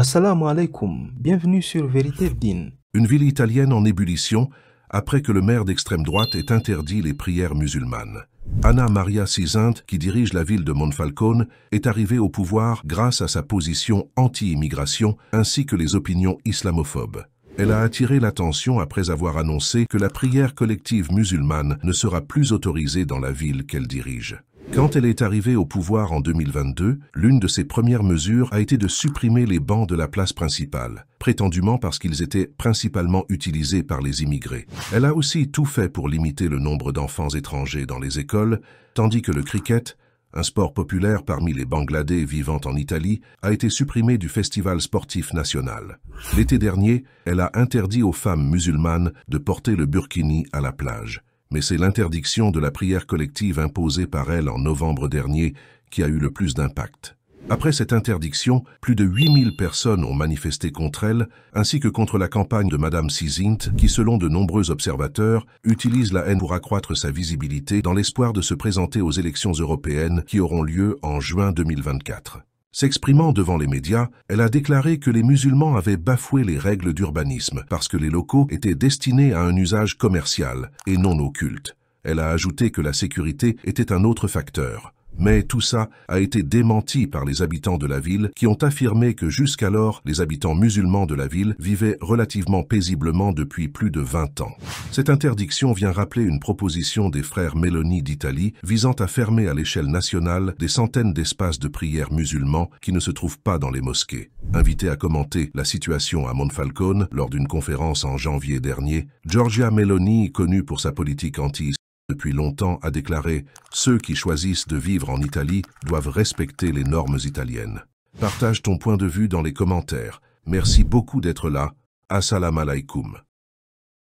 Assalamu alaikum, bienvenue sur Vérité Din. Une ville italienne en ébullition après que le maire d'extrême droite ait interdit les prières musulmanes. Anna Maria Cisint, qui dirige la ville de Monfalcone, est arrivée au pouvoir grâce à sa position anti-immigration ainsi que les opinions islamophobes. Elle a attiré l'attention après avoir annoncé que la prière collective musulmane ne sera plus autorisée dans la ville qu'elle dirige. Quand elle est arrivée au pouvoir en 2022, l'une de ses premières mesures a été de supprimer les bancs de la place principale, prétendument parce qu'ils étaient principalement utilisés par les immigrés. Elle a aussi tout fait pour limiter le nombre d'enfants étrangers dans les écoles, tandis que le cricket, un sport populaire parmi les Bangladais vivant en Italie, a été supprimé du festival sportif national. L'été dernier, elle a interdit aux femmes musulmanes de porter le burkini à la plage. Mais c'est l'interdiction de la prière collective imposée par elle en novembre dernier qui a eu le plus d'impact. Après cette interdiction, plus de 8000 personnes ont manifesté contre elle, ainsi que contre la campagne de Madame Cisint, qui, selon de nombreux observateurs, utilise la haine pour accroître sa visibilité dans l'espoir de se présenter aux élections européennes qui auront lieu en juin 2024. S'exprimant devant les médias, elle a déclaré que les musulmans avaient bafoué les règles d'urbanisme parce que les locaux étaient destinés à un usage commercial et non au culte. Elle a ajouté que la sécurité était un autre facteur. Mais tout ça a été démenti par les habitants de la ville qui ont affirmé que jusqu'alors, les habitants musulmans de la ville vivaient relativement paisiblement depuis plus de 20 ans. Cette interdiction vient rappeler une proposition des frères Meloni d'Italie visant à fermer à l'échelle nationale des centaines d'espaces de prière musulmans qui ne se trouvent pas dans les mosquées. Invitée à commenter la situation à Monfalcone lors d'une conférence en janvier dernier, Giorgia Meloni, connue pour sa politique anti-islamiste depuis longtemps, a déclaré « Ceux qui choisissent de vivre en Italie doivent respecter les normes italiennes ». Partage ton point de vue dans les commentaires. Merci beaucoup d'être là. Assalamu alaikum.